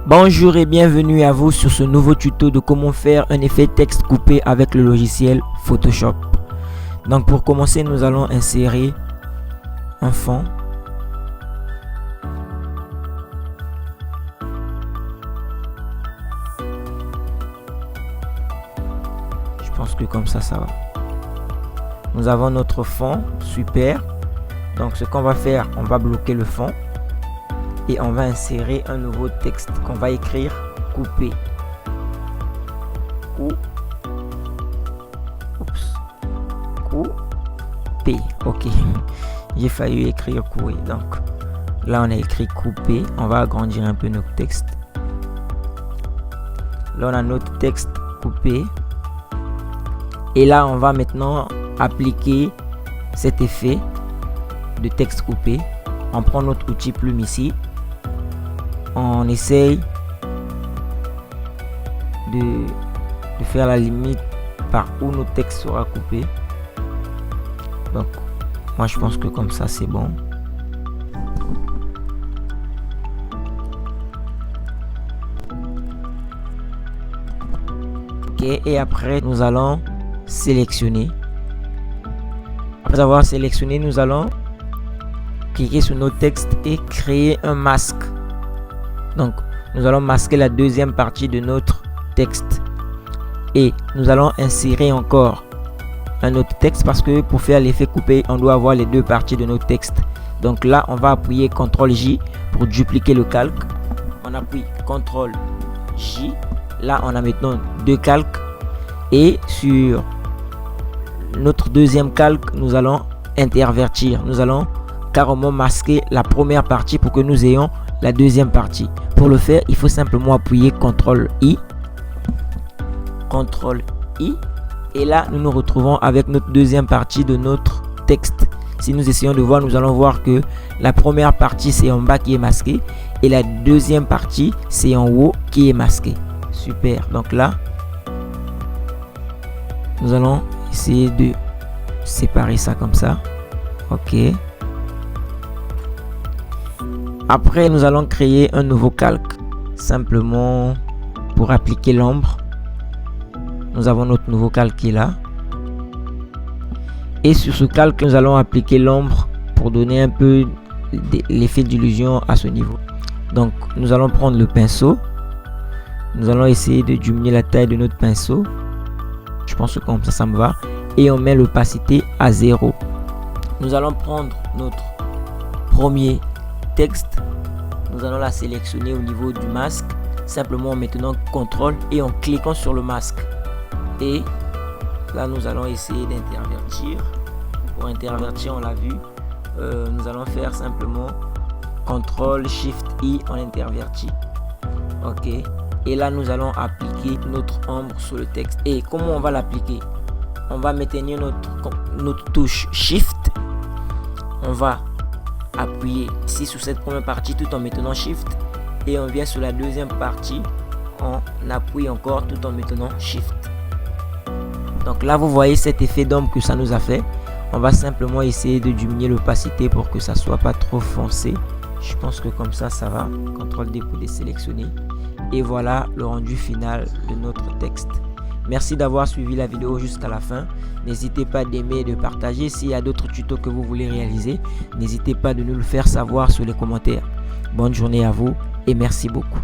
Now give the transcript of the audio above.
Bonjour et bienvenue à vous sur ce nouveau tuto de comment faire un effet texte coupé avec le logiciel Photoshop. Donc pour commencer, nous allons insérer un fond. Je pense que comme ça va. Nous avons notre fond, super. Donc ce qu'on va faire, on va bloquer le fond. Et on va insérer un nouveau texte qu'on va écrire coupé. Coupé. Ok. J'ai failli écrire coupé. Donc là on a écrit coupé. On va agrandir un peu notre texte. Là on a notre texte coupé. Et là on va maintenant appliquer cet effet de texte coupé. On prend notre outil plume ici. On essaye de faire la limite par où notre texte sera coupé. Donc moi je pense que comme ça c'est bon. Ok, et après nous allons sélectionner. Après avoir sélectionné, nous allons cliquer sur notre texte et créer un masque. Donc nous allons masquer la deuxième partie de notre texte et nous allons insérer encore un autre texte parce que pour faire l'effet coupé on doit avoir les deux parties de notre texte. Donc là on va appuyer CTRL J pour dupliquer le calque. On appuie CTRL J. Là on a maintenant deux calques et sur notre deuxième calque nous allons intervertir. Nous allons carrément masquer la première partie pour que nous ayons la deuxième partie. Pour le faire, il faut simplement appuyer CTRL I. CTRL I. Et là, nous nous retrouvons avec notre deuxième partie de notre texte. Si nous essayons de voir, nous allons voir que la première partie, c'est en bas qui est masqué. Et la deuxième partie, c'est en haut qui est masqué. Super. Donc là, nous allons essayer de séparer ça comme ça. Ok. Après, nous allons créer un nouveau calque. Simplement pour appliquer l'ombre. Nous avons notre nouveau calque qui est là. Et sur ce calque, nous allons appliquer l'ombre pour donner un peu l'effet d'illusion à ce niveau. Donc, nous allons prendre le pinceau. Nous allons essayer de diminuer la taille de notre pinceau. Je pense que comme ça me va. Et on met l'opacité à 0. Nous allons prendre notre premier texte, nous allons la sélectionner au niveau du masque, simplement en maintenant CTRL et en cliquant sur le masque. Et là nous allons essayer d'intervertir. Pour intervertir, on l'a vu, nous allons faire simplement CTRL SHIFT I en interverti. Ok, et là nous allons appliquer notre ombre sur le texte. Et comment on va l'appliquer? On va maintenir notre touche SHIFT. On va appuyer ici sur cette première partie tout en maintenant Shift et on vient sur la deuxième partie, on appuie encore tout en maintenant Shift. Donc là vous voyez cet effet d'ombre que ça nous a fait. On va simplement essayer de diminuer l'opacité pour que ça soit pas trop foncé. Je pense que comme ça va. CTRL D pour désélectionner et voilà le rendu final de notre texte. Merci d'avoir suivi la vidéo jusqu'à la fin. N'hésitez pas d'aimer et de partager. S'il y a d'autres tutos que vous voulez réaliser, n'hésitez pas de nous le faire savoir sur les commentaires. Bonne journée à vous et merci beaucoup.